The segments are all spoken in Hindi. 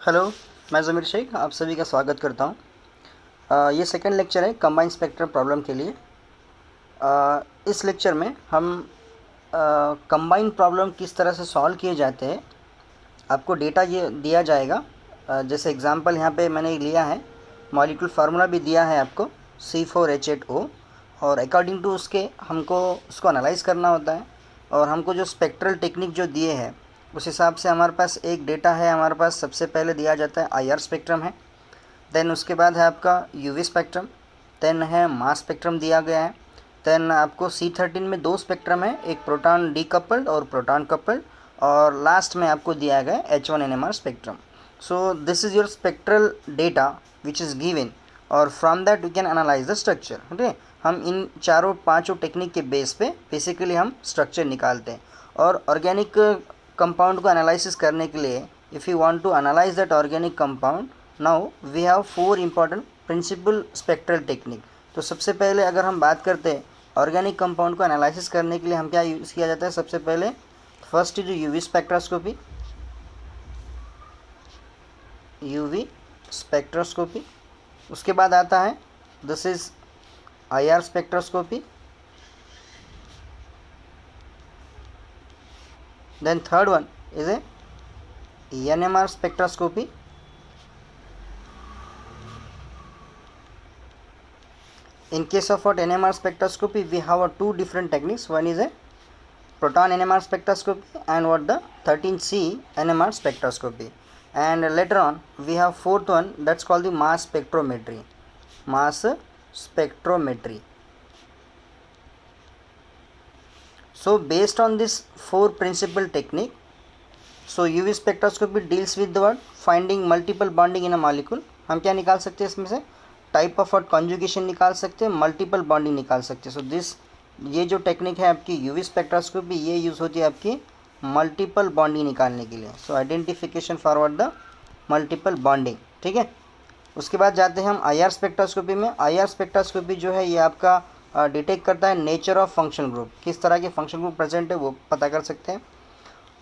हेलो, मैं ज़मीर शेख आप सभी का स्वागत करता हूँ। ये सेकंड लेक्चर है कंबाइंड स्पेक्ट्रम प्रॉब्लम के लिए। इस लेक्चर में हम कंबाइंड प्रॉब्लम किस तरह से सॉल्व किए जाते हैं आपको डेटा ये दिया जाएगा। जैसे एग्जांपल यहाँ पे मैंने लिया है, मॉलिक्यूल फार्मूला भी दिया है आपको C4H8O, और अकॉर्डिंग टू उसके हमको उसको एनालाइज करना होता है। और हमको जो स्पेक्ट्रल टेक्निक जो दिए हैं उस हिसाब से हमारे पास एक डेटा है। हमारे पास सबसे पहले दिया जाता है IR स्पेक्ट्रम है, देन उसके बाद है आपका UV स्पेक्ट्रम, देन है मास स्पेक्ट्रम दिया गया है। देन आपको C13 में दो स्पेक्ट्रम है, एक प्रोटॉन डीकपल्ड और प्रोटॉन कपल्ड, और लास्ट में आपको दिया गया है H1 NMR spectrum. So this is your spectral data which is given, और from that we can analyse the structure. Okay, हम इन चारों पांचों टेक्निक के बेस पे बेसिकली हम स्ट्रक्चर निकालते हैं। और ऑर्गेनिक कंपाउंड को एनालिसिस करने के लिए, if you want to analyse that organic compound, now we have four important principal spectral technique. तो सबसे पहले अगर हम बात करते हैं ऑर्गेनिक कंपाउंड को एनालिसिस करने के लिए हम क्या यूज़ किया जाता है, सबसे पहले फर्स्ट जो UV स्पेक्ट्रोस्कोपी, UV स्पेक्ट्रोस्कोपी। उसके बाद आता है this is IR spectroscopy. Then third one is a NMR spectroscopy. In case of what NMR spectroscopy, we have two different techniques. One is a proton NMR spectroscopy and what the 13C NMR spectroscopy. And later on we have fourth one, that's called the mass spectrometry. Mass spectrometry. So based on this four principal technique, so UV spectroscopy deals with the what, finding multiple bonding in a molecule. हम क्या निकाल सकते हैं इसमें से, टाइप ऑफ और कॉन्जुगेशन निकाल सकते हैं, मल्टीपल बॉन्डिंग निकाल सकते हैं। सो दिस ये जो टेक्निक है आपकी UV स्पेक्ट्रोस्कोपी, ये यूज़ होती है आपकी मल्टीपल बॉन्डिंग निकालने के लिए। So identification forward the multiple bonding, ठीक है। उसके बाद जाते हैं हम IR स्पेक्ट्रोस्कोपी में। IR स्पेक्ट्रोस्कोपी जो है ये आपका डिटेक्ट करता है नेचर ऑफ फंक्शन ग्रुप, किस तरह के फंक्शन ग्रुप प्रेजेंट है वो पता कर सकते हैं।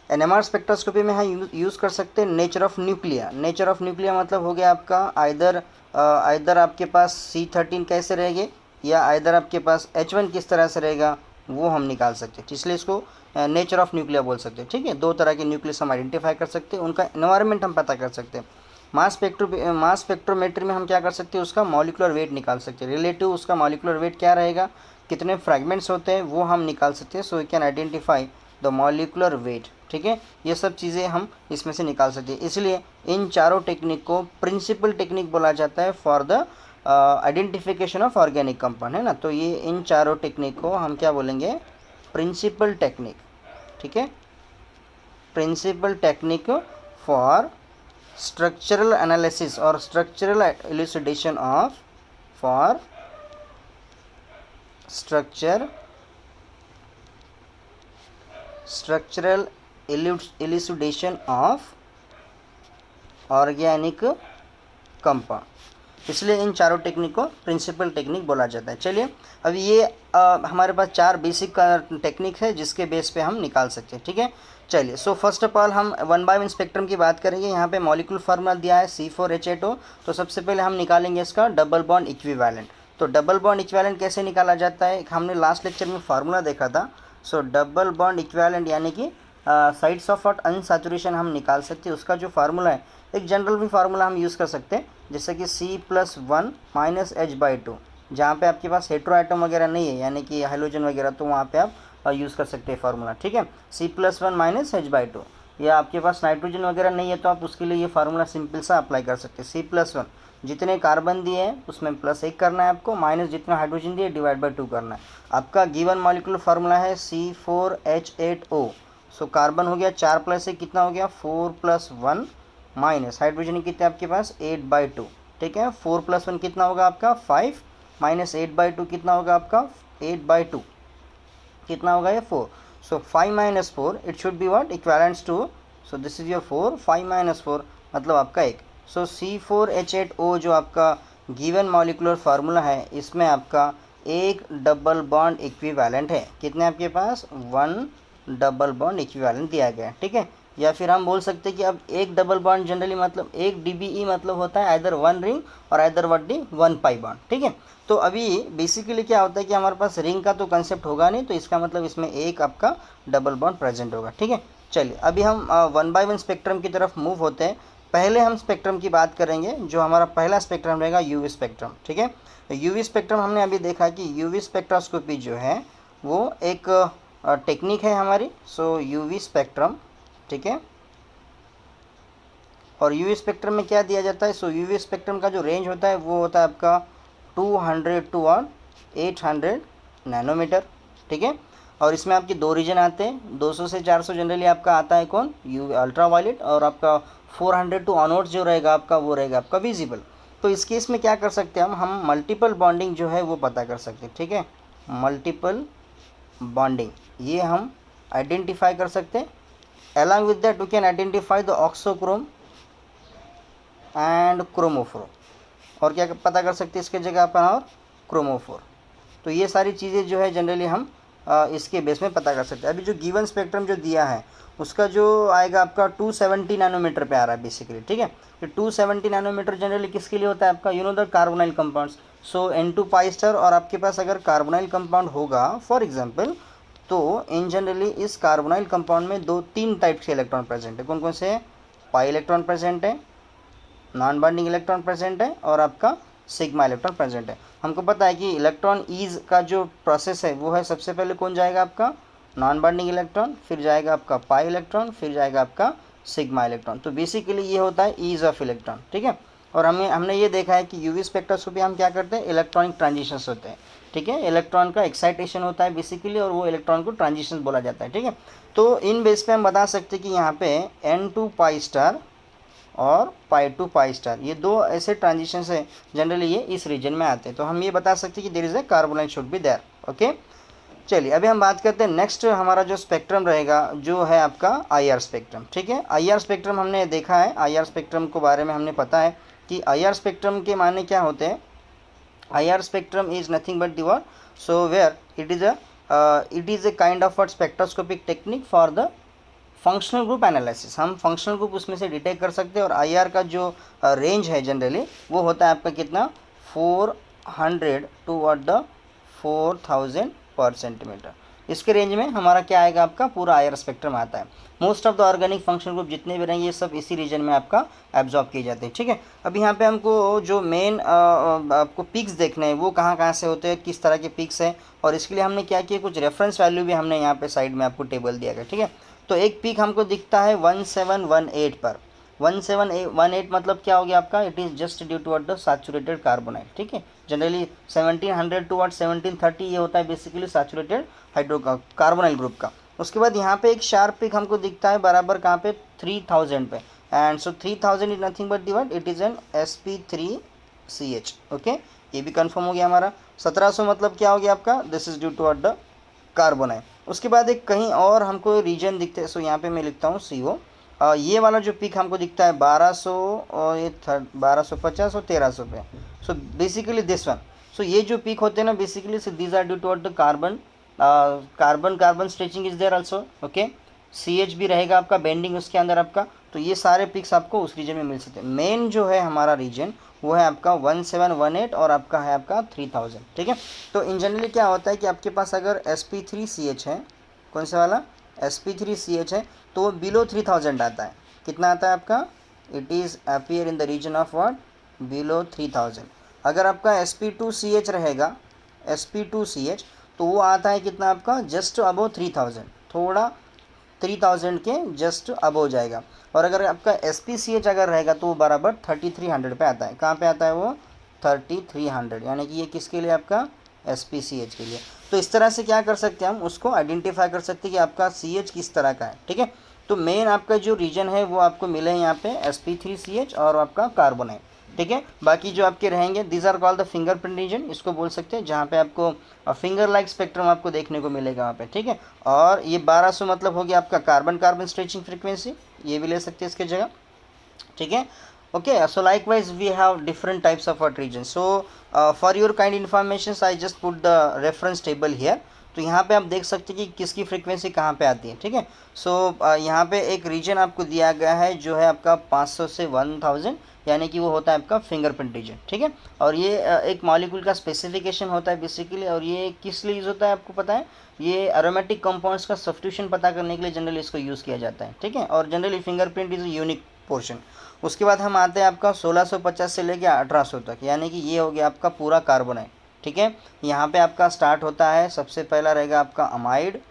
NMR स्पेक्ट्रोस्कोपी में हम यूज़ कर सकते हैं nature of nuclei. Nature of nuclei मतलब हो गया आपका आइदर आपके पास C13 कैसे रहेंगे, या आइदर आपके पास H1 किस तरह से रहेगा, वो हम निकाल सकते हैं। इसलिए इसको नेचर ऑफ न्यूक्लिया बोल सकते हैं, ठीक है। दो तरह के न्यूक्लियस हम आइडेंटिफाई कर सकते हैं, उनका एनवायरनमेंट हम पता कर सकते हैं। मास स्पेक्ट्रोमेट्री में हम क्या कर सकते हैं, उसका मॉलिक्यूलर वेट निकाल सकते हैं। रिलेटिव उसका मॉलिक्यूलर वेट क्या रहेगा, कितने फ्रैगमेंट्स होते हैं, वो हम निकाल सकते हैं। So we can identify the molecular weight, ठीक है। ये सब चीज़ें हम इसमें से निकाल सकते हैं। इसलिए इन चारों टेक्निक को प्रिंसिपल टेक्निक बोला जाता है for the identification of organic compound, है ना। तो ये इन चारों टेक्निक को हम क्या बोलेंगे, प्रिंसिपल टेक्निक, ठीक है। Principal technique for structural analysis और structural elucidation of, for structural elucidation of organic compound. इसलिए इन चारों टेक्निक को प्रिंसिपल टेक्निक बोला जाता है। चलिए अब ये हमारे पास चार बेसिक टेक्निक है जिसके बेस पे हम निकाल सकते हैं, ठीक है। चलिए, सो फर्स्ट ऑफ ऑल हम वन बाय वन स्पेक्ट्रम की बात करेंगे। यहाँ पे मॉलिक्यूल फार्मूला दिया है C4H8O। तो सबसे पहले हम निकालेंगे इसका डबल बॉन्ड इक्विवेलेंट। तो डबल बॉन्ड इक्विवेलेंट कैसे निकाला जाता है, हमने लास्ट लेक्चर में फार्मूला देखा था। सो डबल बॉन्ड इक्विवेलेंट यानी कि साइड्स ऑफ अनसैचुरेशन हम निकाल सकते हैं। उसका जो फार्मूला है, एक जनरल भी फार्मूला हम यूज़ कर सकते हैं, जैसे कि C+1 - H/2। जहाँ पे आपके पास हेट्रो आइटम वगैरह नहीं है, यानी कि हाइड्रोजन वगैरह, तो वहाँ पे आप यूज़ कर सकते हैं फार्मूला, ठीक है। C+1 - H/2। या आपके पास नाइट्रोजन वगैरह नहीं है तो आप उसके लिए ये फार्मूला सिंपल सा अप्लाई कर सकते हैं। C+1 जितने कार्बन दिए हैं उसमें +1 करना है आपको, माइनस जितना हाइड्रोजन दिए /2 करना है। आपका गिवन मॉलिक्यूलर फार्मूला है C4H8O। सो कार्बन हो गया 4 + 1 कितना हो गया 4 + 1, माइनस हाइड्रोजन कितने आपके पास 8/2, ठीक है। 4 + 1 कितना होगा आपका 5, माइनस 8/2 कितना होगा आपका 8/2, कितना होगा ये 4। So 5 - 4 it should be what, equivalents to, so this is your 4, 5 - 4 मतलब आपका 1। सो C4H8O जो आपका गिवन मॉलिक्यूलर फार्मूला है, इसमें आपका एक डबल बॉन्ड इक्विवेलेंट है। कितने आपके पास 1 डबल बॉन्ड इक्विवेलेंट दिया गया है, ठीक है। या फिर हम बोल सकते हैं कि अब एक डबल बॉन्ड जनरली मतलब एक DBE मतलब होता है आइदर वन रिंग और either what the one pi bond, ठीक है। तो अभी बेसिकली क्या होता है कि हमारे पास रिंग का तो कंसेप्ट होगा नहीं, तो इसका मतलब इसमें एक आपका डबल बॉन्ड प्रेजेंट होगा, ठीक है। चलिए अभी हम 1 बाय 1 स्पेक्ट्रम की तरफ मूव होते हैं। पहले हम स्पेक्ट्रम की बात करेंगे, जो हमारा पहला स्पेक्ट्रम रहेगा UV स्पेक्ट्रम, ठीक है। UV स्पेक्ट्रम हमने अभी देखा कि UV स्पेक्ट्रोस्कोपी जो है वो एक टेक्निक है हमारी। सो UV स्पेक्ट्रम, ठीक है। और UV स्पेक्ट्रम में क्या दिया जाता है, सो UV स्पेक्ट्रम का जो रेंज होता है वो होता है आपका 200 टू 800 नैनोमीटर, ठीक है। और इसमें आपके दो रीजन आते हैं, 200 से 400 जनरली आपका आता है कौन, UV अल्ट्रा वायलेट, और आपका 400 टू ऑनवर्ड्स जो रहेगा आपका वो रहेगा आपका विजिबल। तो इस केस में क्या कर सकते हैं हम मल्टीपल बॉन्डिंग जो है वो पता कर सकते हैं, ठीक है। मल्टीपल बॉन्डिंग ये हम आइडेंटिफाई कर सकते हैं। Along with that we can identify the auxochrome and chromophore, और क्या पता कर सकते हैं इसके जगह पर, और क्रोमोफोर। तो ये सारी चीज़ें जो है जनरली हम इसके बेस में पता कर सकते हैं। अभी जो गिवन स्पेक्ट्रम जो दिया है उसका जो आएगा आपका 270 नैनोमीटर पे आ रहा है बेसिकली, ठीक है। तो 270 नैनोमीटर जनरली किसके लिए होता है आपका, the carbonyl compounds. So N2 pi star, और आपके पास अगर कार्बोनाइल कंपाउंड होगा फॉर एग्जांपल, तो इन जनरली इस कार्बोनाइल कंपाउंड में 2-3 टाइप के इलेक्ट्रॉन प्रेजेंट है। कौन कौन से हैं, पाई इलेक्ट्रॉन प्रेजेंट है, नॉन बॉन्डिंग इलेक्ट्रॉन प्रेजेंट है, और आपका सिग्मा इलेक्ट्रॉन प्रेजेंट है। हमको पता है कि इलेक्ट्रॉन ईज का जो प्रोसेस है वो है, सबसे पहले कौन जाएगा आपका नॉन बॉन्डिंग इलेक्ट्रॉन, फिर जाएगा आपका पाई इलेक्ट्रॉन, फिर जाएगा आपका सिग्मा इलेक्ट्रॉन। तो बेसिकली ये होता है ईज ऑफ इलेक्ट्रॉन, ठीक है। और हमने ये देखा है कि UV स्पेक्ट्रोस्कोपी हम क्या करते हैं, इलेक्ट्रॉनिक ट्रांजिशंस होते हैं, ठीक है। इलेक्ट्रॉन का एक्साइटेशन होता है बेसिकली, और वो इलेक्ट्रॉन को ट्रांजिशन बोला जाता है, ठीक है। तो इन बेस पे हम बता सकते हैं कि यहाँ पे N2 पाई स्टार और पाई टू पाई स्टार, ये दो ऐसे ट्रांजिशंस है जनरली ये इस रीजन में आते हैं। तो हम ये बता सकते हैं कि there is a carbonyl should be there, okay. चलिए अभी हम बात करते हैं नेक्स्ट, हमारा जो स्पेक्ट्रम रहेगा जो है आपका IR स्पेक्ट्रम, ठीक है। IR स्पेक्ट्रम हमने देखा है, IR स्पेक्ट्रम को बारे में हमने पता है कि IR स्पेक्ट्रम के माने क्या होते हैं। IR spectrum is nothing but the what, so where it is a kind of spectroscopic technique for the functional group analysis. हम फंक्शनल ग्रुप उसमें से डिटेक्ट कर सकते हैं। और IR का जो रेंज है जनरली वो होता है आपका कितना, 400 टू व्हाट द 4000 पर सेंटीमीटर। इसके रेंज में हमारा क्या आएगा, आपका पूरा IR स्पेक्ट्रम आता है। Most of the organic functional group जितने भी रहेंगे ये सब इसी रीजन में आपका एब्जॉर्ब किए जाते हैं, ठीक है। अब यहाँ पे हमको जो मेन आपको पिक्स देखने हैं वो कहाँ कहाँ से होते हैं, किस तरह के पिक्स हैं, और इसके लिए हमने क्या किया, कुछ रेफरेंस वैल्यू भी हमने यहाँ पे साइड में आपको टेबल दिया गया, ठीक है। तो एक पीक हमको दिखता है 1718 पर। 1718 मतलब क्या हो गया आपका, it is just due to the saturated carbonyl, ठीक है। जनरली 1700 टू 1730 ये होता है basically saturated hydro carbonyl group का। उसके बाद यहाँ पे एक शार्प पिक हमको दिखता है बराबर कहाँ पे, 3000 पे। And so 3000 is nothing but the what, it is an sp3ch, okay. ये भी कंफर्म हो गया हमारा। 1700 मतलब क्या हो गया आपका, this is due to the carbonyl. उसके बाद एक कहीं और हमको रीजन दिखते हैं, सो यहाँ पे मैं लिखता हूँ CO। ये वाला जो पिक हमको दिखता है 1200 और ये 1250 और 1300 पे। So basically this one, so ये जो पिक होते हैं ना basically these are due to the carbon stretching is there also, okay. CH भी रहेगा आपका बेंडिंग उसके अंदर आपका। तो ये सारे पिक्स आपको उस रीजन में मिल सकते हैं। मेन जो है हमारा रीजन वो है आपका 1718 और आपका है आपका 3000, ठीक है। तो इन जनरली क्या होता है कि आपके पास अगर sp3ch है, कौन सा वाला sp3ch है, तो वो बिलो 3000 आता है। कितना आता है आपका, it is appear in the region of what, below 3000। अगर आपका sp2ch रहेगा, sp2ch, तो वो आता है कितना आपका, जस्ट अबव 3000, थोड़ा 3000 के जस्ट अबव जाएगा। और अगर आपका sp3ch अगर रहेगा तो वो बराबर 3300 पे आता है। कहाँ पे आता है वो, 3300, यानी कि ये किसके लिए आपका, sp3ch के लिए। तो इस तरह से क्या कर सकते हैं हम उसको आइडेंटिफाई कर सकते हैं कि आपका CH किस तरह का है, ठीक है। तो मेन आपका जो रीजन है वो आपको मिले हैं यहाँ पे sp3ch और आपका कार्बोनाइल, ठीक है। बाकी जो आपके रहेंगे these are called the fingerprint region, इसको बोल सकते हैं, जहाँ पे आपको फिंगर लाइक स्पेक्ट्रम आपको देखने को मिलेगा वहाँ पे, ठीक है। और ये 1200 मतलब हो गया आपका कार्बन स्ट्रेचिंग फ्रीक्वेंसी, ये भी ले सकते हैं इसके जगह, ठीक है। okay, so likewise we have different types of what regions. So for your kind information I just put the reference table here. तो यहाँ पे आप देख सकते हैं कि किसकी फ्रीक्वेंसी कहाँ पे आती है, ठीक है। सो यहाँ पे एक रीजन आपको दिया गया है जो है आपका 500 से 1000, यानी कि वो होता है आपका फिंगरप्रिंट रीजन, ठीक है। और ये एक मॉलिक्यूल का स्पेसिफिकेशन होता है बेसिकली, और ये किस लिए यूज़ होता है आपको पता है, ये एरोमेटिक कंपाउंड्स का सब्स्टिट्यूशन पता करने के लिए जनरली इसको यूज़ किया जाता है, ठीक है। और generally fingerprint is unique portion. उसके बाद हम आते हैं आपका 1650 से लेके 1800 तक, यानी कि ये हो गया आपका पूरा कार्बोनाइट, ठीक है। यहाँ पे आपका स्टार्ट होता है, सबसे पहला रहेगा आपका अमाइड,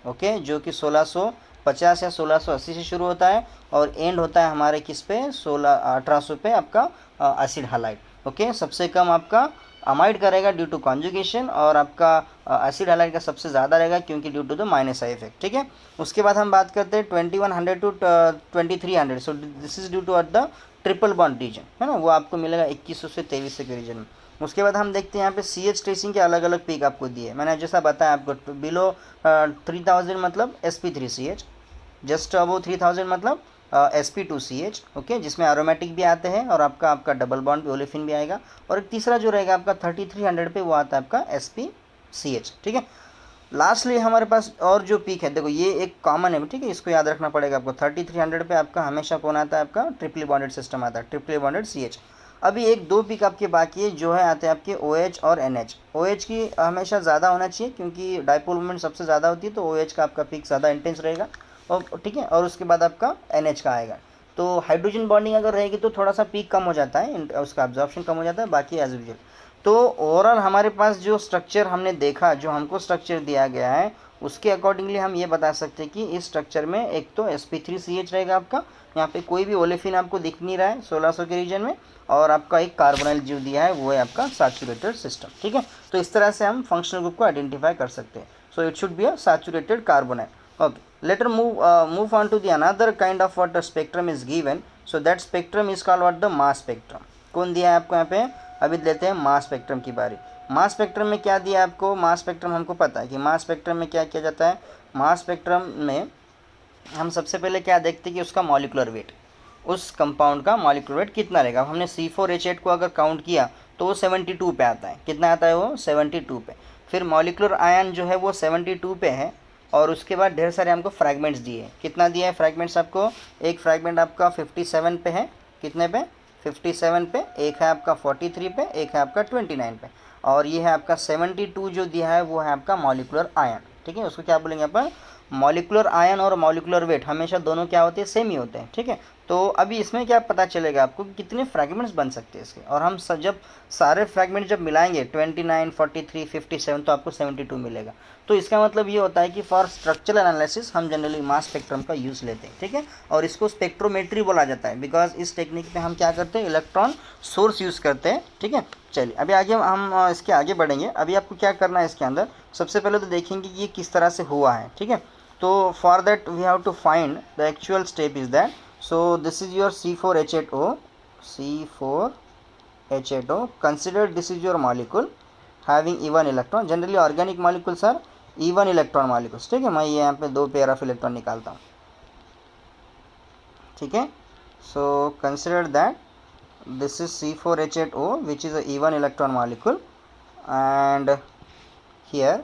ओके, जो कि 1650 या 1680 से शुरू होता है, और एंड होता है हमारे किस पे 1800 पे आपका एसिड हालाइड, ओके। सबसे कम आपका अमाइड का रहेगा ड्यू टू कॉन्जुगेशन, और आपका एसिड हालाइड का सबसे ज़्यादा रहेगा क्योंकि due to the minus I effect, ठीक है। उसके बाद हम बात करते हैं 2100 to 2300, so this is due to at the triple bond region, है ना, वो आपको मिलेगा 2100 से 2300 के रीजन में। उसके बाद हम देखते हैं यहाँ पे सी एच ट्रेसिंग के अलग अलग पीक आपको दिए, मैंने जैसा बताया आपको, बिलो 3000 मतलब sp3ch, जस्ट अबो 3000 मतलब sp2ch, ओके, जिसमें एरोमेटिक भी आते हैं और आपका डबल बॉन्ड भी ओलेफिन भी आएगा। और एक तीसरा जो रहेगा आपका 3300 पे, वो आता है आपका sp-CH, ठीक है। लास्टली हमारे पास और जो पीक है, देखो ये एक कॉमन है, ठीक है, इसको याद रखना पड़ेगा आपको। 3300 पे आपका हमेशा कौन आता है, आपका ट्रिपली बॉन्डेड सिस्टम आता है, ट्रिपली बॉन्डेड CH। अभी एक दो पिक आपके बाकी है, जो है आते हैं आपके OH और NH। OH की हमेशा ज़्यादा होना चाहिए क्योंकि डाइपोल मोमेंट सबसे ज़्यादा होती है, तो OH का आपका पिक ज़्यादा इंटेंस रहेगा, और ठीक है। और उसके बाद आपका NH का आएगा। तो हाइड्रोजन बॉन्डिंग अगर रहेगी तो थोड़ा सा पीक कम हो जाता है, उसका एब्जॉर्प्शन कम हो जाता है, बाकी एज यूजुअल। तो ओवरऑल हमारे पास जो स्ट्रक्चर हमने देखा, जो हमको स्ट्रक्चर दिया गया है, उसके अकॉर्डिंगली हम ये बता सकते हैं कि इस स्ट्रक्चर में एक तो sp3ch रहेगा आपका, यहाँ पे कोई भी ओलेफिन आपको दिख नहीं रहा है 1600 के रीजन में, और आपका एक कार्बोनाइल जो दिया है वो है आपका सैचुरेटेड सिस्टम, ठीक है। तो इस तरह से हम फंक्शनल ग्रुप को आइडेंटिफाई कर सकते हैं। So it should be a saturated carbonyl, okay. Later move on to the another kind of what spectrum is given, so that spectrum is called what the mass spectrum. कौन दिया है आपको यहाँ पे, अभी लेते हैं मास स्पेक्ट्रम की बारी। मास स्पेक्ट्रम में क्या दिया है आपको, मास स्पेक्ट्रम हमको पता है कि मास स्पेक्ट्रम में क्या किया जाता है। मास स्पेक्ट्रम में हम सबसे पहले क्या देखते हैं कि उसका मॉलिक्यूलर वेट, उस कंपाउंड का मॉलिक्यूलर वेट कितना रहेगा। अब हमने C4H8 को अगर काउंट किया तो वो 72 पे आता है, कितना आता है वो 72 पे। फिर मॉलिक्यूलर आयन जो है वो 72 पे है, और उसके बाद ढेर सारे हमको फ्रैगमेंट्स दिए, कितना दिया है फ्रैगमेंट्स आपको, एक फ्रैगमेंट आपका 57 पे है, कितने पे 57 पे, एक है आपका 43 पे, एक है आपका 29 पे, और ये है आपका 72 जो दिया है वो है आपका मॉलिक्यूलर आयन, ठीक है। उसको क्या बोलेंगे अपन, मॉलिक्यूलर आयन और मॉलिक्यूलर वेट हमेशा दोनों क्या होते हैं, सेम ही होते हैं, ठीक है। तो अभी इसमें क्या पता चलेगा आपको कि कितने फ्रैगमेंट्स बन सकते हैं इसके, और हम जब सारे फ्रैगमेंट जब मिलाएंगे 29, 43, 57, तो आपको 72 मिलेगा। तो इसका मतलब ये होता है कि फॉर स्ट्रक्चरल एनालिसिस हम जनरली मास स्पेक्ट्रम का यूज़ लेते हैं, ठीक है। और इसको स्पेक्ट्रोमेट्री बोला जाता है, बिकॉज इस टेक्निक में हम क्या करते हैं, इलेक्ट्रॉन सोर्स यूज़ करते हैं, ठीक है। चलिए अभी आगे हम इसके आगे बढ़ेंगे। अभी आपको क्या करना है इसके अंदर, सबसे पहले तो देखेंगे कि ये किस तरह से हुआ है, ठीक है। तो for that we have to find the actual step is that, so this is your C4H8O, C4H8O, consider this is your molecule having E1 electron. Generally organic molecules are E1 electron molecules, ठीक है। मैं ये यहाँ पे 2 पेयर ऑफ इलेक्ट्रॉन निकालता हूँ, ठीक है। So consider that this is C4H8O which is a E1 electron molecule, and here,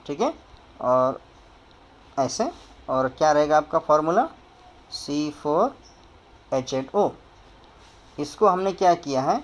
ठीक है। और ऐसे, और क्या रहेगा आपका फॉर्मूला C4H8O। इसको हमने क्या किया है,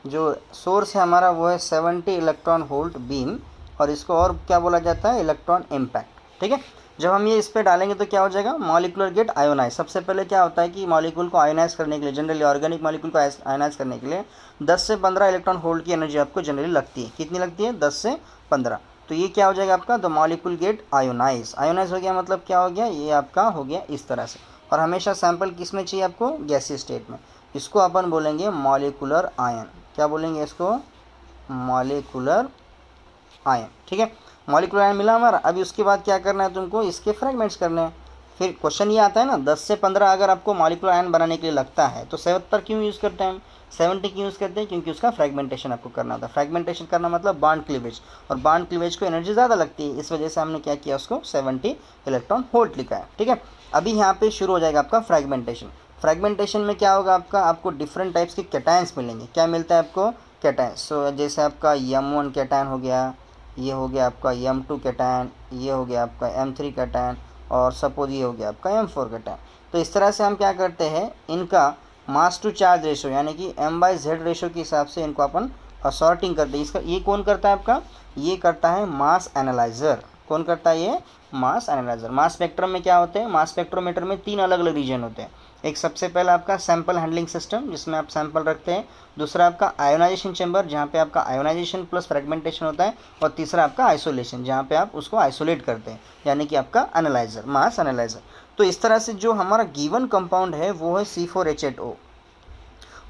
जो सोर्स है हमारा वो है 70 इलेक्ट्रॉन वोल्ट बीम, और इसको और क्या बोला जाता है, इलेक्ट्रॉन इम्पैक्ट, ठीक है। जब हम ये इस पर डालेंगे तो क्या हो जाएगा, मॉलिक्यूलर गेट आयोनाइज। सबसे पहले क्या होता है कि मॉलिक्यूल को आयोनाइज करने के लिए, जनरली ऑर्गेनिक मॉलिक्यूल को आयोनाइज करने के लिए 10 से 15 इलेक्ट्रॉन वोल्ट की एनर्जी आपको जनरली लगती है। कितनी लगती है, 10 से 15। तो ये क्या हो जाएगा आपका, the molecule get ionise. Ionise हो गया मतलब क्या हो गया, ये आपका हो गया इस तरह से। और हमेशा सैंपल किस में चाहिए आपको, गैसीय स्टेट में। इसको अपन बोलेंगे मॉलिक्यूलर आयन, क्या बोलेंगे इसको, मॉलिक्यूलर आयन, ठीक है। मॉलिक्यूलर आयन मिला हमारा। अभी उसके बाद क्या करना है तुमको, इसके फ्रैगमेंट्स करने हैं। फिर क्वेश्चन ये आता है ना, 10 से 15 अगर आपको मॉलिक्यूलर आयन बनाने के लिए लगता है तो 70 क्यों यूज़ करते हैं हम, 70 क्यों यूज़ करते हैं, क्योंकि उसका फ्रैगमेंटेशन आपको करना होता है। फ्रैगमेंटेशन करना मतलब बॉन्ड क्लीवेज, और बॉन्ड क्लीवेज को एनर्जी ज़्यादा लगती है, इस वजह से हमने क्या किया, उसको 70 इलेक्ट्रॉन वोल्ट लिखा है, ठीक है। अभी यहाँ पे शुरू हो जाएगा आपका फ्रैगमेंटेशन। फ्रैगमेंटेशन में क्या होगा आपका, आपको डिफरेंट टाइप्स के कैटायंस मिलेंगे। क्या मिलता है आपको, कैटायन। सो जैसे आपका M1 कैटायन हो गया, ये हो गया आपका M2 कैटायन, ये हो गया आपका M3 कैटायन, और सपोज ये हो गया आपका M4 कैटायन। तो इस तरह से हम क्या करते हैं, इनका मास टू चार्ज रेशो यानी कि M/Z रेशो के हिसाब से इनको अपन सॉर्टिंग करते हैं। इसका ये कौन करता है आपका, ये करता है मास एनालाइजर। कौन करता है ये, मास एनालाइजर। मास स्पेक्ट्रम में क्या होते हैं, मास स्पेक्ट्रोमीटर में 3 अलग अलग रीजन होते हैं। एक सबसे पहला आपका सैंपल हैंडलिंग सिस्टम जिसमें आप सैंपल रखते हैं, दूसरा आपका आयोनाइजेशन चैम्बर जहाँ पे आपका आयोनाइजेशन प्लस फ्रेगमेंटेशन होता है, और तीसरा आपका आइसोलेशन जहाँ पे आप उसको आइसोलेट करते हैं, यानी कि आपका एनालाइजर, मास एनालाइजर। तो इस तरह से जो हमारा गिवन कंपाउंड है वो है C4H8O,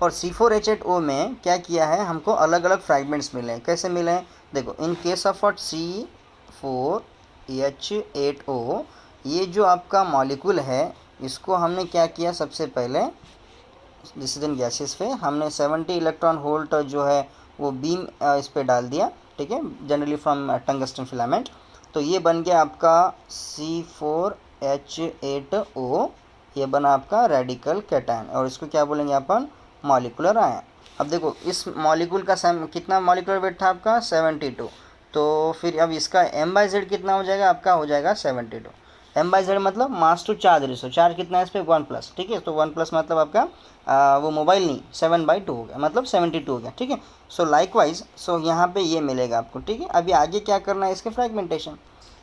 और C4H8O में क्या किया है, हमको अलग अलग फ्रैगमेंट्स मिले हैं। कैसे मिले हैं, देखो इन केस ऑफ C4H8O, ये जो आपका मॉलिक्यूल है इसको हमने क्या किया, सबसे पहले डिसीजन गैसेस पे हमने 70 इलेक्ट्रॉन वोल्ट जो है वो बीम इस पे डाल दिया, ठीक है, जनरली फ्रॉम टंगस्टन फिलामेंट। तो ये बन गया आपका C4H8O, ये बना आपका रेडिकल कैटायन, और इसको क्या बोलेंगे अपन, मॉलिकुलर आयन। अब देखो इस मॉलिक्यूल का कितना मॉलिकुलर वेट था आपका 72, तो फिर अब इसका M/Z कितना हो जाएगा, आपका हो जाएगा 72। M/Z मतलब मास टू चार्ज रेशो, चार्ज कितना है इस पर 1+, ठीक है। तो 1+ मतलब आपका वो मोबाइल नहीं, 7/2 हो गया, मतलब 72 हो गया, ठीक है। सो लाइकवाइज, सो यहाँ पे ये मिलेगा आपको, ठीक है। अभी आगे क्या करना है, इसके फ्रैगमेंटेशन।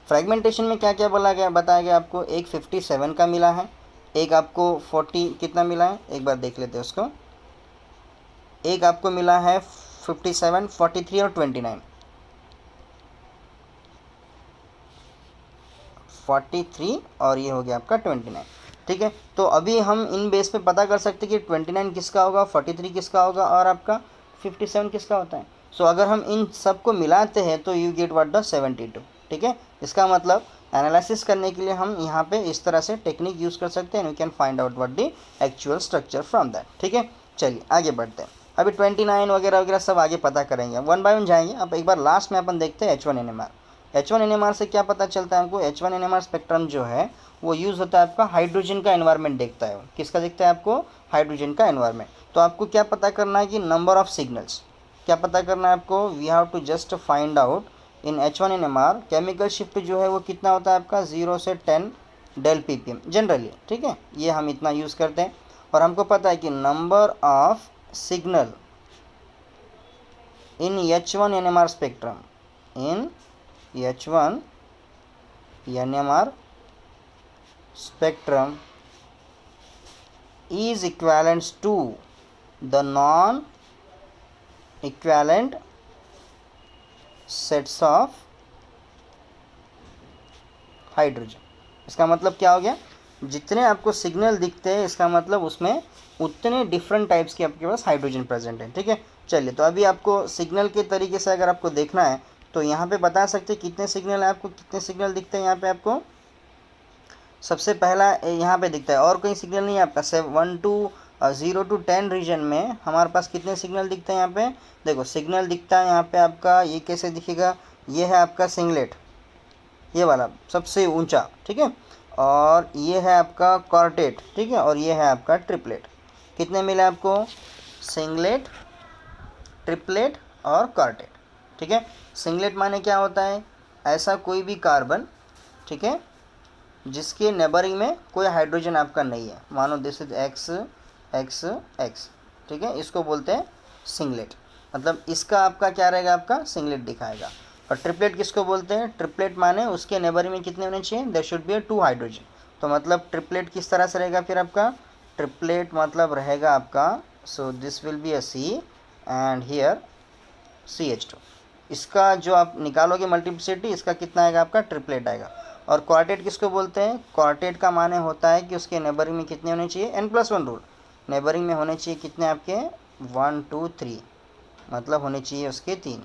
फ्रैगमेंटेशन में क्या क्या बोला गया, बताया गया आपको, एक 57 का मिला है, एक आपको 40 कितना मिला है, एक बार देख लेते हैं उसको। एक आपको मिला है 57, 43 और 29, 43 और ये हो गया आपका 29, ठीक है। तो अभी हम इन बेस पे पता कर सकते हैं कि 29 किसका होगा, 43 किसका होगा, और आपका 57 किसका होता है। सो अगर हम इन सबको मिलाते हैं तो यू गेट व्हाट द 72, ठीक है। इसका मतलब एनालिसिस करने के लिए हम यहाँ पे इस तरह से टेक्निक यूज़ कर सकते हैं, we can find out what the actual structure from that, ठीक है। चलिए आगे बढ़ते हैं। अभी 29 वगैरह वगैरह सब आगे पता करेंगे, 1 बाय 1 जाएंगे। अब एक बार लास्ट में अपन देखते हैं H1NMR। H1NMR से क्या पता चलता है हमको, H1NMR स्पेक्ट्रम जो है वो यूज़ होता है आपका हाइड्रोजन का एनवायरनमेंट देखता है। वो किसका देखता है आपको, हाइड्रोजन का एनवायरनमेंट। तो आपको क्या पता करना है कि नंबर ऑफ सिग्नल्स, क्या पता करना है आपको, we have to just find out in H1NMR chemical shift जो है वो कितना होता है आपका 0 से 10 डेल ppm जनरली, ठीक है। ये हम इतना यूज़ करते हैं। और हमको पता है कि number of signal in H1NMR spectrum, in H1NMR spectrum is equivalent to the non-equivalent sets of hydrogen. इसका मतलब क्या हो गया, जितने आपको सिग्नल दिखते हैं इसका मतलब उसमें उतने डिफरेंट टाइप्स के आपके पास हाइड्रोजन प्रेजेंट है, ठीक है। चलिए, तो अभी आपको सिग्नल के तरीके से अगर आपको देखना है तो यहाँ पे बता सकते हैं कितने सिग्नल है आपको, कितने सिग्नल दिखते हैं यहाँ पे आपको। सबसे पहला यहाँ पे दिखता है, और कोई सिग्नल नहीं है आपका। 0 to 10 रीजन में हमारे पास कितने सिग्नल दिखते हैं यहाँ पे, देखो सिग्नल दिखता है यहाँ पे आपका, ये कैसे दिखेगा, ये है आपका सिंगलेट, ये वाला सबसे ऊंचा, ठीक है। और ये है आपका क्वार्टेट, ठीक है, और ये है आपका ट्रिपलेट। कितने मिले आपको, सिंगलेट, ट्रिपलेट और क्वार्टेट, ठीक है। सिंगलेट माने क्या होता है, ऐसा कोई भी कार्बन, ठीक है, जिसके नेबरिंग में कोई हाइड्रोजन आपका नहीं है, मानो this is x x x, ठीक है, इसको बोलते हैं सिंगलेट। मतलब इसका आपका क्या रहेगा, आपका सिंगलेट दिखाएगा। और ट्रिपलेट किसको बोलते हैं, ट्रिपलेट माने उसके नेबरिंग में कितने होने चाहिए, देयर शुड बी 2 हाइड्रोजन। तो मतलब ट्रिपलेट किस तरह से रहेगा फिर आपका, ट्रिपलेट मतलब रहेगा आपका, so this will be a C and here CH2। इसका जो आप निकालोगे मल्टीप्लिसिटी, इसका कितना आएगा आपका, ट्रिपलेट आएगा। और क्वार्टेट किसको बोलते हैं, क्वार्टेट का माने होता है कि उसके नेबरिंग में कितने होने चाहिए, N+1 रूल, नेबरिंग में होने चाहिए कितने आपके 1 2 3, मतलब होने चाहिए उसके 3,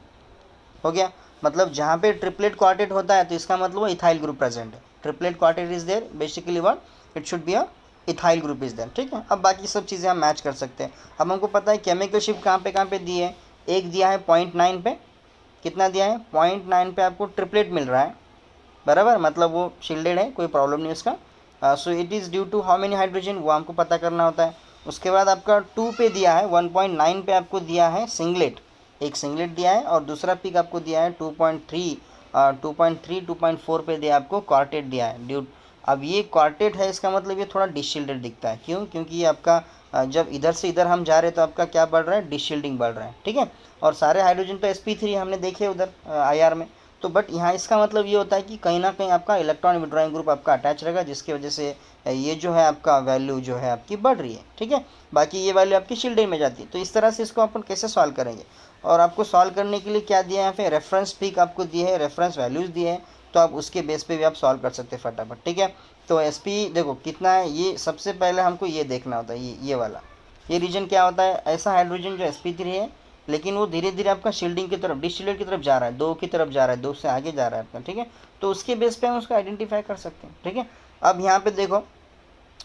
हो गया। मतलब जहाँ पे ट्रिपलेट क्वार्टेट होता है तो इसका मतलब वो इथाइल ग्रुप प्रेजेंट है। Triplet quartet is there, basically what, it should be a ethyl group is there, ठीक है। अब बाकी सब चीज़ें हम मैच कर सकते हैं। अब हमको पता है केमिकल शिफ्ट कहाँ पे दी है, एक दिया है 0.9 पे, कितना दिया है 0.9 पे आपको ट्रिपलेट मिल रहा है, बराबर, मतलब वो शील्डेड है, कोई प्रॉब्लम नहीं उसका। So it is due to how many hydrogen, वो हमको पता करना होता है। उसके बाद आपका 2 पे दिया है, 1.9 पे आपको दिया है सिंगलेट, एक सिंगलेट दिया है और दूसरा पिक आपको दिया है 2.3 2.4 पे दिया आपको क्वार्टेट दिया है ड्यू। अब ये क्वार्टेट है, इसका मतलब ये थोड़ा डिसशिल्डेड दिखता है, क्यों? क्योंकि ये आपका जब इधर से इधर हम जा रहे हैं तो आपका क्या बढ़ रहा है, डिसशिल्डिंग बढ़ रहा है, ठीक है। और सारे हाइड्रोजन तो sp3 हमने देखे उधर IR में, तो बट यहाँ इसका मतलब ये होता है कि कहीं ना कहीं आपका इलेक्ट्रॉन विड्रॉइंग ग्रुप आपका अटैच रहेगा, जिसकी वजह से ये जो है आपका वैल्यू जो है आपकी बढ़ रही है, ठीक है। बाकी ये वैल्यू आपकी शील्डिंग में जाती है। तो इस तरह से इसको अपन कैसे सॉल्व करेंगे, और आपको सॉल्व करने के लिए क्या दिया है यहाँ पे, रेफरेंस पिक आपको दिए है, रेफरेंस वैल्यूज़ दिए हैं, तो आप उसके बेस पे भी आप सॉल्व कर सकते हैं फटाफट, ठीक है। तो sp देखो कितना है, ये सबसे पहले हमको ये देखना होता है, ये वाला ये रीजन क्या होता है, ऐसा हाइड्रोजन जो sp3 है लेकिन वो धीरे धीरे आपका शील्डिंग की तरफ, डिस्टिलेट की तरफ जा रहा है, 2 की तरफ जा रहा है, 2 से आगे जा रहा है आपका, ठीक है। तो उसके बेस पे हम उसको आइडेंटिफाई कर सकते हैं, ठीक है। अब यहाँ पे देखो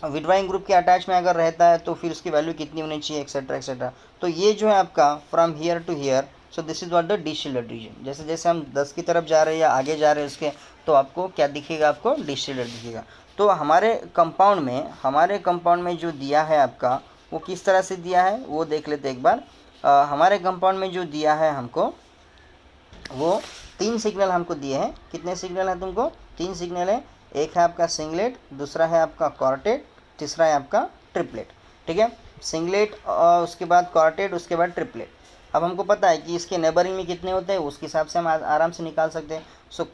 विड्रॉइंग ग्रुप के अटैच में अगर रहता है तो फिर उसकी वैल्यू कितनी होनी चाहिए, एक्सेट्रा एक्सेट्रा। तो ये जो है आपका from here to here, so this is what the distillate region. जैसे जैसे हम 10 की तरफ जा रहे हैं या आगे जा रहे हैं उसके, तो आपको क्या दिखेगा, आपको डिस्टिलेट दिखेगा। तो हमारे कंपाउंड में जो दिया है आपका, वो किस तरह से दिया है वो देख लेते एक बार। हमारे कंपाउंड में जो दिया है हमको, वो 3 सिग्नल हमको दिए हैं। कितने सिग्नल हैं तुमको, 3 सिग्नल है। एक है आपका सिंगलेट, दूसरा है आपका क्वार्टेट, तीसरा है आपका ट्रिपलेट, ठीक है। सिंगलेट उसके बाद क्वार्टेट, उसके बाद ट्रिपलेट। अब हमको पता है कि इसके नेबरिंग में कितने होते हैं, उसके हिसाब से हम आराम से निकाल सकते हैं। सो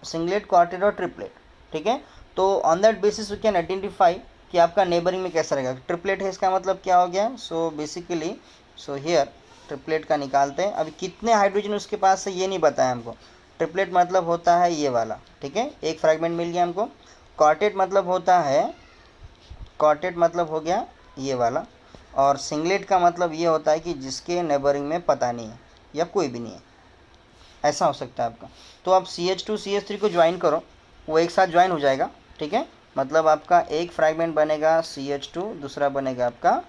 सिंगलेट, क्वार्टेट और ट्रिपलेट, ठीक है। तो on that basis we can identify कि आपका नेबरिंग में कैसा रहेगा। ट्रिपलेट है इसका मतलब क्या हो गया, so basically so here triplet का निकालते हैं। अभी कितने हाइड्रोजन उसके पास है ये नहीं बताया हमको। ट्रिपलेट मतलब होता है ये वाला, ठीक है, एक फ्रैगमेंट मिल गया हमको। क्वार्टेट मतलब हो गया ये वाला, और सिंगलेट का मतलब ये होता है कि जिसके नेबरिंग में पता नहीं है या कोई भी नहीं है, ऐसा हो सकता है आपका। तो आप CH2 CH3 को ज्वाइन करो, वो एक साथ ज्वाइन हो जाएगा, ठीक है। मतलब आपका एक फ्रैगमेंट बनेगा CH2, दूसरा बनेगा आपका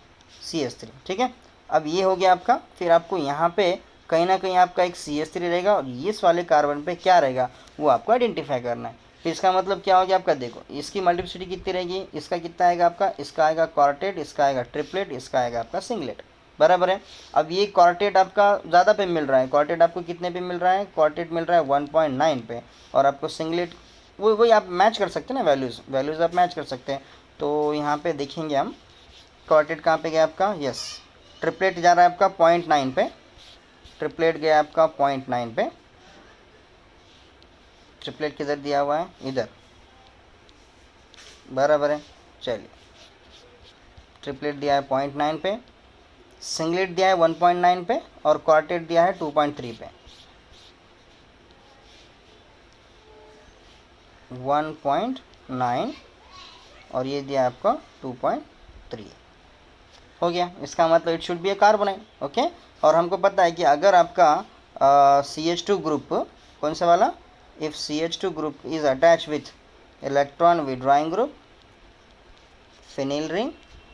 CH3, ठीक है। अब ये हो गया आपका। फिर आपको यहाँ पे कहीं ना कहीं आपका एक CH3 रहेगा, और इस वाले कार्बन पे क्या रहेगा वो आपको आइडेंटिफाई करना है। फिर इसका मतलब क्या हो गया आपका, देखो इसकी मल्टीप्लिसिटी कितनी रहेगी, इसका कितना आएगा आपका, इसका आएगा क्वार्टेट, इसका आएगा ट्रिपलेट, इसका आएगा आपका सिंगलेट, बराबर है। अब ये क्वार्टेट आपका ज़्यादा पे मिल रहा है, क्वार्टेट आपको कितने पे मिल रहा है, क्वार्टेट मिल रहा है 1.9 पे, और आपको सिंगलेट वही आप मैच कर सकते हैं ना, वैल्यूज़ आप मैच कर सकते हैं। तो यहाँ पे देखेंगे हम क्वार्टेट कहाँ पे गया आपका, यस ट्रिपलेट जा रहा है आपका 0.9 पे, ट्रिपलेट गया आपका 0.9 पे। ट्रिपलेट किधर दिया हुआ है, इधर, बराबर है। चलिए ट्रिपलेट दिया है 0.9 पे, सिंगलेट दिया है 1.9 पे, और क्वार्टेट दिया है 2.3 पे, 1.9 और ये दिया आपका 2.3 हो गया। इसका मतलब it should B A carbonyl, okay. और हमको पता है कि अगर आपका CH2 ग्रुप, कौन सा वाला, if CH2 group is attach with electron withdrawing group, phenyl ring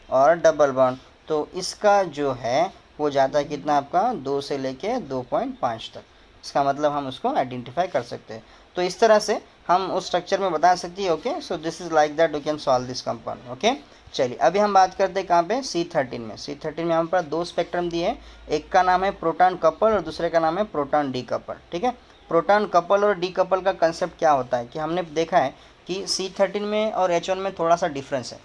और डबल बॉन्ड, तो इसका जो है वो जाता है कितना आपका, 2 से लेके 2.5 तक। इसका मतलब हम उसको आइडेंटिफाई कर सकते हैं। तो इस तरह से हम उस स्ट्रक्चर में बता सकते हैं, okay. So this is like that you can solve this compound, okay. चलिए अभी हम बात करते हैं कहाँ पे, C13 में। C13 में हमारे पास 2 स्पेक्ट्रम दिए हैं, एक का नाम है प्रोटॉन कपल और दूसरे का नाम है प्रोटॉन डी कपल, ठीक है। प्रोटॉन कपल और डी कपल का कंसेप्ट क्या होता है कि हमने देखा है कि C13 में और H1 में थोड़ा सा डिफरेंस है।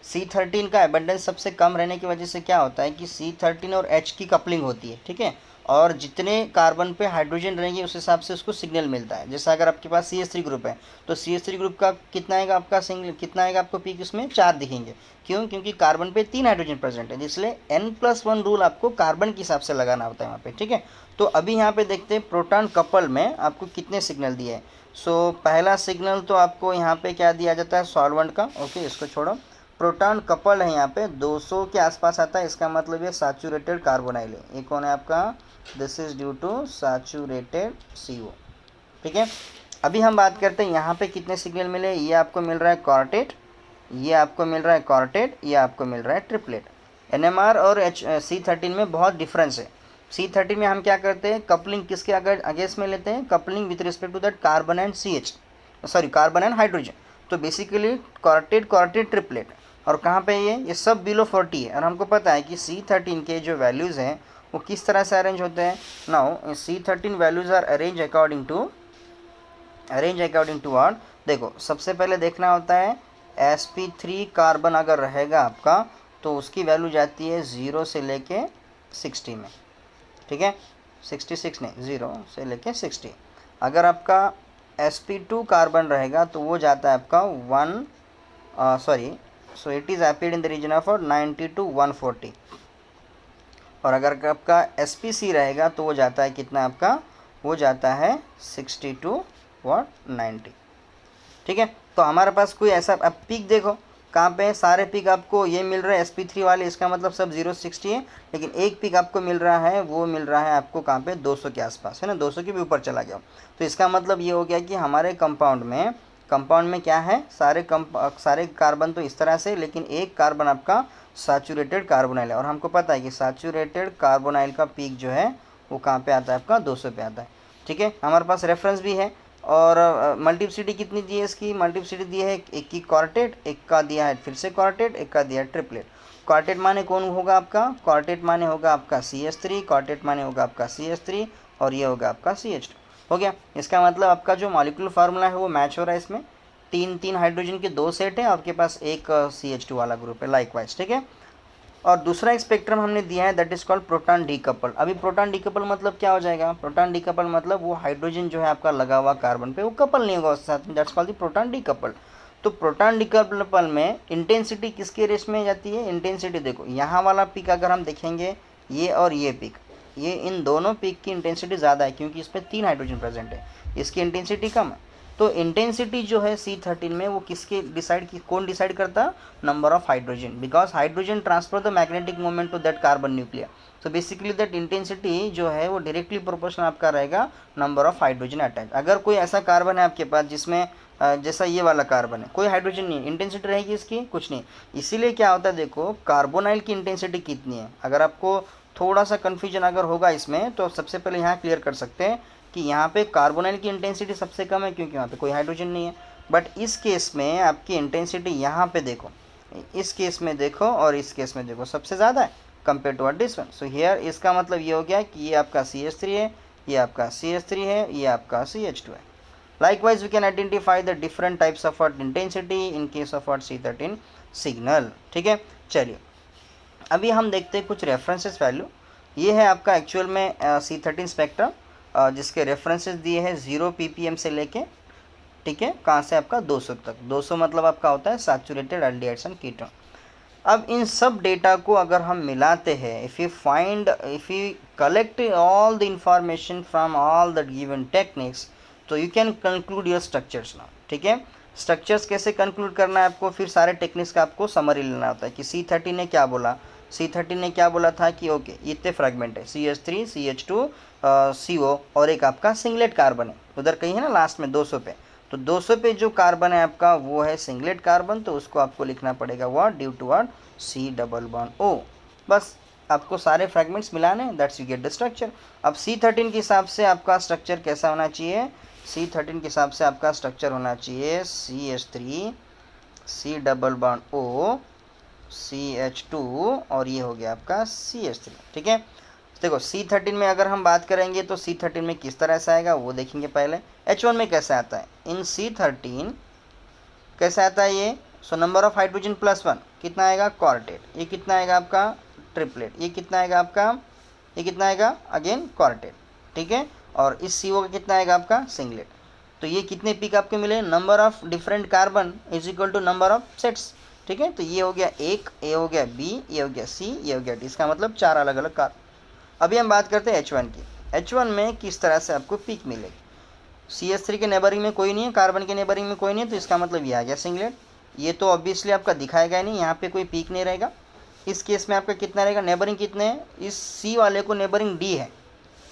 C13 का एबंडेंस सबसे कम रहने की वजह से क्या होता है कि C13 और H की कपलिंग होती है, ठीक है। और जितने कार्बन पे हाइड्रोजन रहेंगे उस हिसाब से उसको सिग्नल मिलता है। जैसा अगर आपके पास CH3 ग्रुप है तो CH3 ग्रुप का कितना आएगा आपका सिंगल, कितना आएगा आपको पीक, उसमें 4 दिखेंगे। क्यों, क्योंकि कार्बन पे 3 हाइड्रोजन प्रेजेंट है, इसलिए N+1 रूल आपको कार्बन के हिसाब से लगाना होता है वहाँ पे, ठीक है। तो अभी यहाँ पे देखते हैं प्रोटॉन कपल में आपको कितने सिग्नल दिए हैं। सो पहला सिग्नल तो आपको यहाँ पे क्या दिया जाता है, सॉल्वेंट का, ओके इसको छोड़ो। प्रोटॉन कपल है यहाँ पे 200 के आसपास आता है, इसका मतलब ये सैचुरेटेड कार्बोनाइल है। ये कौन है आपका, this is due to saturated CO, ठीक है। अभी हम बात करते हैं यहाँ पे कितने सिग्नल मिले। ये आपको मिल रहा है क्वार्टेट, ये आपको मिल रहा है क्वार्टेट, ये आपको मिल रहा है ट्रिपलेट। NMR और C13 में बहुत डिफरेंस है। C13 में हम क्या करते हैं, कपलिंग किसके अगेंस्ट में लेते हैं, coupling with respect to that carbon and carbon and hydrogen. तो बेसिकली क्वार्टेट ट्रिपलेट, और कहाँ पे ये सब बिलो 40 है। और हमको पता है कि C13 के जो वैल्यूज़ हैं वो किस तरह से अरेंज होते हैं। Now C13 values are arrange according to what, देखो सबसे पहले देखना होता है sp3 कार्बन अगर रहेगा आपका तो उसकी वैल्यू जाती है 0 से लेके 60 में, ठीक है, 66 नहीं, 0 से लेके 60। अगर आपका sp2 कार्बन रहेगा तो वो जाता है आपका so it is appeared in the region of 90 to 140। और अगर आपका sp3 रहेगा तो वो जाता है कितना आपका, वो जाता है 60 to 90, ठीक है। तो हमारे पास कोई ऐसा, अब पिक देखो कहाँ पे है, सारे पिक आपको ये मिल रहा है sp3 वाले, इसका मतलब सब 060 है, लेकिन एक पिक आपको मिल रहा है, वो मिल रहा है आपको कहाँ पे 200 के आसपास, है ना, 200 के भी ऊपर चला गया। तो इसका मतलब ये हो गया कि हमारे कंपाउंड में क्या है, सारे कार्बन तो इस तरह से, लेकिन एक कार्बन आपका सैचुरेटेड कार्बोनाइल है, और हमको पता है कि सैचुरेटेड कार्बोनाइल का पीक जो है वो कहाँ पे आता है आपका 200 पे आता है, ठीक है। हमारे पास रेफरेंस भी है, और मल्टीप्लिसिटी कितनी दी है इसकी, मल्टीप्लिसिटी दी है एक की क्वार्टेट, एक का दिया है फिर से क्वार्टेट, एक का दिया है ट्रिपलेट। क्वार्टेट माने कौन होगा आपका, क्वार्टेट माने होगा आपका CH3, क्वार्टेट माने होगा आपका CH3, और ये होगा आपका CH2, हो गया। इसका मतलब आपका जो मॉलिक्यूलर फार्मूला है वो मैच हो रहा है, इसमें तीन हाइड्रोजन के 2 सेट है, आपके पास एक CH2 वाला ग्रुप है लाइकवाइज, ठीक है। और दूसरा एक स्पेक्ट्रम हमने दिया है that is called proton decouple. अभी प्रोटॉन डीकपल मतलब क्या हो जाएगा, प्रोटॉन डीकपल मतलब वो हाइड्रोजन जो है आपका लगा हुआ कार्बन पे वो कपल नहीं होगा उसके साथ में, that's called the proton decouple. तो प्रोटॉन डीकपल में इंटेंसिटी किसके रेस में जाती है, इंटेंसिटी देखो यहाँ वाला पिक अगर हम देखेंगे, ये और ये पिक, ये इन दोनों पिक की इंटेंसिटी ज़्यादा है क्योंकि इसमें 3 हाइड्रोजन प्रेजेंट है, इसकी इंटेंसिटी कम है। तो इंटेंसिटी जो है C13 में वो किसके कौन डिसाइड करता है, number of hydrogen, because hydrogen transfer the magnetic moment to that carbon nuclear. So basically that intensity जो है वो डायरेक्टली प्रोपोर्शनल आपका रहेगा नंबर ऑफ हाइड्रोजन अटैच। अगर कोई ऐसा कार्बन है आपके पास जिसमें जैसा ये वाला कार्बन है, कोई हाइड्रोजन नहीं, इंटेंसिटी रहेगी इसकी कुछ नहीं। इसीलिए क्या होता है, देखो कार्बोनाइल की इंटेंसिटी कितनी है, अगर आपको थोड़ा सा कन्फ्यूजन अगर होगा इसमें तो सबसे पहले यहाँ क्लियर कर सकते हैं कि यहाँ पे कार्बोनाइल की इंटेंसिटी सबसे कम है क्योंकि यहाँ पे कोई हाइड्रोजन नहीं है। बट इस केस में आपकी इंटेंसिटी यहाँ पे देखो, इस केस में देखो और इस केस में देखो, सबसे ज़्यादा है compare to this one. So here इसका मतलब ये हो गया कि ये आपका CH3 है, ये आपका CH3 है, ये आपका CH2 है। Likewise we can identify the different types of intensity in case of C13 signal, ठीक है। चलिए अभी हम देखते हैं कुछ रेफरेंसेस वैल्यू। ये है आपका एक्चुअल में C13 स्पेक्ट्रम, जिसके रेफरेंसेस दिए हैं 0 ppm से लेके, ठीक है, कहाँ से आपका 200 तक। 200 मतलब आपका होता है सैचुरेटेड एल्डिहाइड्स एंड कीटोन। अब इन सब डेटा को अगर हम मिलाते हैं, if you collect all the information from all the given techniques, तो you can conclude your structures now, ठीक है। स्ट्रक्चर्स कैसे कंक्लूड करना है आपको, फिर सारे टेक्निक्स का आपको समरी लेना होता है कि C13 ने क्या बोला। C13 ने क्या बोला था कि ओके इतने फ्रेगमेंट है, CH3 CH2 CO, और एक आपका सिंगलेट कार्बन है उधर कहीं है ना लास्ट में 200 पे। तो 200 पे जो कार्बन है आपका वो है सिंगलेट कार्बन, तो उसको आपको लिखना पड़ेगा what, due to what, C double bond O। बस आपको सारे फ्रेगमेंट्स मिलाने, that's you get the structure. अब C13 के हिसाब से आपका स्ट्रक्चर कैसा होना चाहिए, C13 के हिसाब से आपका स्ट्रक्चर होना चाहिए CH3 C double bond O CH2, और ये हो गया आपका CH3, ठीक है। देखो C13 में अगर हम बात करेंगे तो C13 में किस तरह से आएगा वो देखेंगे पहले। H1 में कैसे आता है, इन C13 कैसे आता है ये, सो नंबर ऑफ हाइड्रोजन +1 कितना आएगा, क्वार्टेट, ये कितना आएगा आपका ट्रिपलेट, ये कितना आएगा आपका, ये कितना आएगा अगेन क्वार्टेट, ठीक है। और इस CO का कितना आएगा आपका सिंगलेट। तो ये कितने पिक आपके मिले, number of different carbon is equal to number of sets, ठीक है। तो ये हो गया एक, ये हो गया B, ये हो गया C, ये हो गया D, इसका मतलब 4 अलग अलग कार्बन। अभी हम बात करते हैं H1 की। H1 में किस तरह से आपको पिक मिलेगी, CH3 के नेबरिंग में कोई नहीं है, कार्बन के नेबरिंग में कोई नहीं है, तो इसका मतलब ये आ गया सिंगलेट। ये तो ऑब्वियसली आपका दिखाएगा नहीं, यहाँ पे कोई पीक नहीं रहेगा। इस केस में आपका कितना रहेगा, नेबरिंग कितने हैं, इस C वाले को नेबरिंग D है,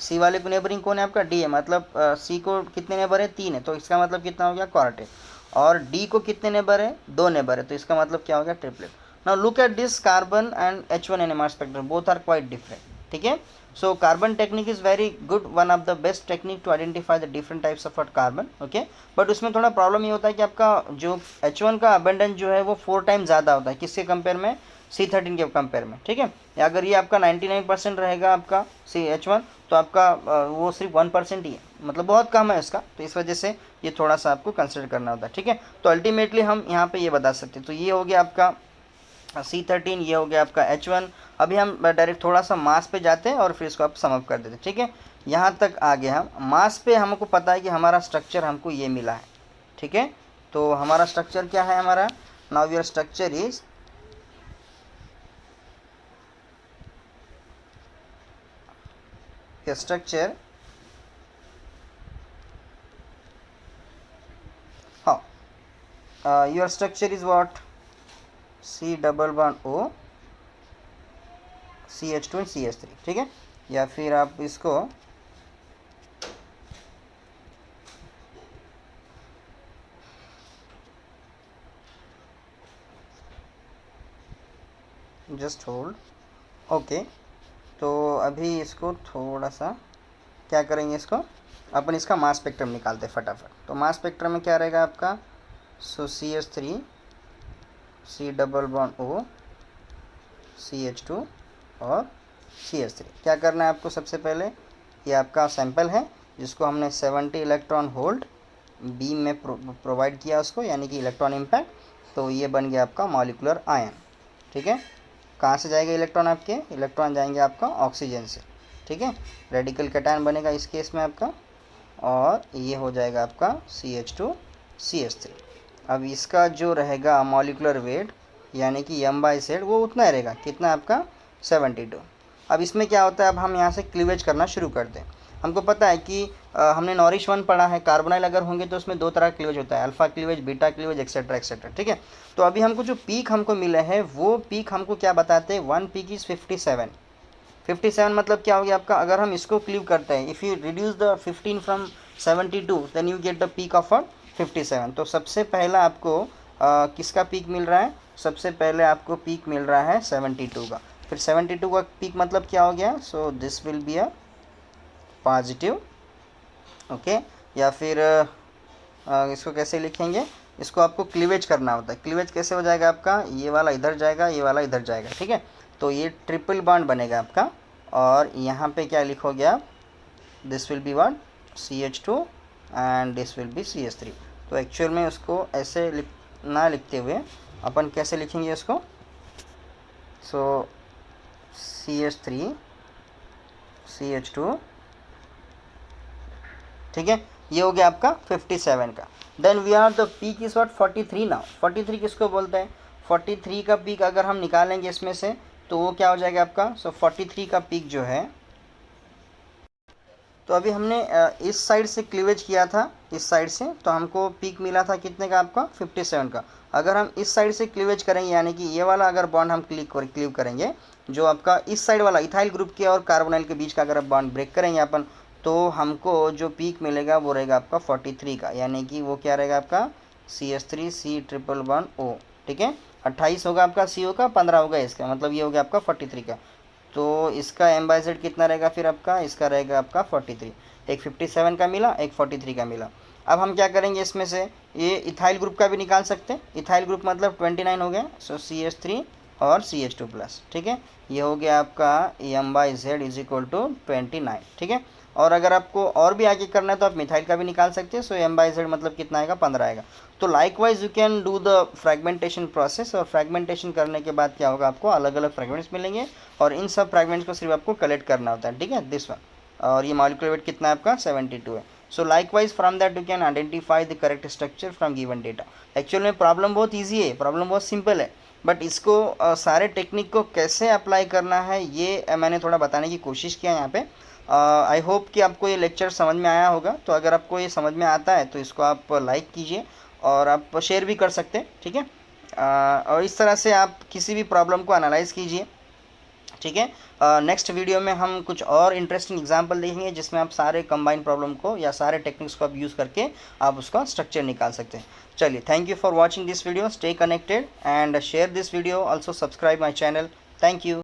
C वाले को नेबरिंग कौन है आपका D है, मतलब C को कितने नेबर है, 3 है, तो इसका मतलब कितना हो गया क्वार्टेट। और D को कितने नेबर है, 2 नेबर है, तो इसका मतलब क्या हो गया triplet. Now look at this carbon and H1 NMR spectrum, both are quite different, ठीक है। So carbon technique is very good, one of the best technique to identify the different types of carbon, okay. But उसमें थोड़ा प्रॉब्लम ये होता है कि आपका जो H1 का अबेंडेंस जो है वो 4 टाइम ज़्यादा होता है, किसके कंपेयर में, C13 के कंपेयर में, ठीक है। अगर ये आपका 99% रहेगा आपका H1, तो आपका वो सिर्फ 1% ही है, मतलब बहुत कम है इसका, तो इस वजह से ये थोड़ा सा आपको कंसिडर करना होता है, ठीक है। तो अल्टीमेटली हम यहाँ पे ये बता सकते हैं, तो ये हो गया आपका C13, ये हो गया आपका H1। अभी हम डायरेक्ट थोड़ा सा मास पे जाते हैं और फिर इसको आप सम अप कर देते हैं, ठीक है। यहाँ तक आगे हम मास पे हमको पता है कि हमारा स्ट्रक्चर हमको ये मिला है, ठीक है। तो हमारा स्ट्रक्चर क्या है, हमारा now your structure is structure, हाँ, your structure is what, C double bond O, CH2 and CH3, ठीक है। या फिर आप इसको जस्ट होल्ड, ओके। तो अभी इसको थोड़ा सा क्या करेंगे, इसको अपन इसका मास स्पेक्ट्रम निकालते हैं फटाफट। तो मास स्पेक्ट्रम में क्या रहेगा आपका, सो CH3, C double bond O, CH2 और CH3। क्या करना है आपको, सबसे पहले ये आपका सैंपल है जिसको हमने 70 इलेक्ट्रॉन होल्ड बीम में प्रोवाइड किया उसको, यानी कि इलेक्ट्रॉन इम्पैक्ट, तो ये बन गया आपका मॉलिक्यूलर आयन, ठीक है। कहाँ से जाएगा इलेक्ट्रॉन, आपके इलेक्ट्रॉन जाएंगे आपका ऑक्सीजन से, ठीक है। रेडिकल कैटायन बनेगा इस केस में आपका, और ये हो जाएगा आपका CH2 CH3। अब इसका जो रहेगा मॉलिक्यूलर वेट यानी कि m/z वो उतना ही रहेगा, कितना आपका 72। अब इसमें क्या होता है, अब हम यहाँ से क्लीवेज करना शुरू कर दें। हमको पता है कि हमने नॉरिश 1 पढ़ा है, कार्बोनाइल अगर होंगे तो उसमें 2 तरह का क्लीवेज होता है, alpha cleavage, beta cleavage, etcetera etcetera, ठीक है। तो अभी हमको जो पीक हमको मिले हैं वो पीक हमको क्या बताते हैं, 1 पीक इज़ 57। 57 मतलब क्या हो गया आपका, अगर हम इसको क्लीव करते हैं, if you reduce the 15 from 72 then you get the peak of 57। तो सबसे पहला आपको किसका पीक मिल रहा है, सबसे पहले आपको पीक मिल रहा है 72 का। फिर 72 का पीक मतलब क्या हो गया, so this will be a positive, okay. या फिर इसको कैसे लिखेंगे, इसको आपको क्लीवेज करना होता है। क्लीवेज कैसे हो जाएगा आपका, ये वाला इधर जाएगा, ये वाला इधर जाएगा, ठीक है। तो ये ट्रिपल बॉन्ड बनेगा आपका, और यहाँ पे क्या लिखोगे आप, this will be what, CH2 and this will be CH3। तो एक्चुअल में उसको ऐसे ना लिखते हुए अपन कैसे लिखेंगे इसको, सो CH3 CH2, ठीक है। ये हो गया आपका 57 का। Then we are the peak is what, 43 now. 43 किसको बोलते हैं, 43 का पीक अगर हम निकालेंगे इसमें से तो वो क्या हो जाएगा आपका, सो 43 का पीक जो है, तो अभी हमने इस साइड से क्लीवेज किया था, इस साइड से, तो हमको पीक मिला था कितने का आपका, 57 का। अगर हम इस साइड से क्लीवेज करेंगे, यानी कि ये वाला अगर बॉन्ड हम क्लीव करेंगे, जो आपका इस साइड वाला इथाइल ग्रुप के और कार्बोनाइल के बीच का अगर बॉन्ड ब्रेक करेंगे अपन, तो हमको जो पीक मिलेगा वो रहेगा आपका 43 का, यानी कि वो क्या रहेगा आपका CH3 C triple bond O, ठीक है। 28 होगा आपका CO का, 15 होगा इसका, मतलब ये हो गया आपका 43 का। तो इसका m/z कितना रहेगा फिर आपका, इसका रहेगा आपका 43। एक 57 का मिला, एक 43 का मिला। अब हम क्या करेंगे, इसमें से ये इथाइल ग्रुप का भी निकाल सकते हैं। इथाइल ग्रुप मतलब 29 हो गया, सो CH3 और CH2 प्लस, ठीक है। ये हो गया आपका m/z इज इक्वल टू 29, ठीक है। और अगर आपको और भी आगे करना है तो आप मिथाइल का भी निकाल सकते हैं। सो m/z मतलब कितना आएगा, 15 आएगा। तो likewise you can do the fragmentation process, और फ्रैगमेंटेशन करने के बाद क्या होगा, आपको अलग अलग फ्रैगमेंट्स मिलेंगे, और इन सब फ्रैगमेंट्स को सिर्फ आपको कलेक्ट करना होता है, ठीक है, दिस वन। और ये मॉलिक्यूलर वेट कितना है आपका, 72 है। सो likewise from that you can identify the correct structure from given data. Actual में प्रॉब्लम बहुत ईजी है, प्रॉब्लम बहुत सिंपल है, बट इसको सारे टेक्निक को कैसे अप्लाई करना है ये मैंने थोड़ा बताने की कोशिश किया यहाँ पे। आई होप कि आपको ये लेक्चर समझ में आया होगा। तो अगर आपको ये समझ में आता है तो इसको आप लाइक कीजिए, और आप शेयर भी कर सकते हैं, ठीक है। और इस तरह से आप किसी भी प्रॉब्लम को एनालाइज कीजिए, ठीक है। नेक्स्ट वीडियो में हम कुछ और इंटरेस्टिंग एग्जांपल देखेंगे जिसमें आप सारे कंबाइंड प्रॉब्लम को या सारे टेक्निक्स को आप यूज़ करके आप उसका स्ट्रक्चर निकाल सकते हैं। चलिए, thank you for watching this video, stay connected and share this video, also subscribe my channel. Thank you.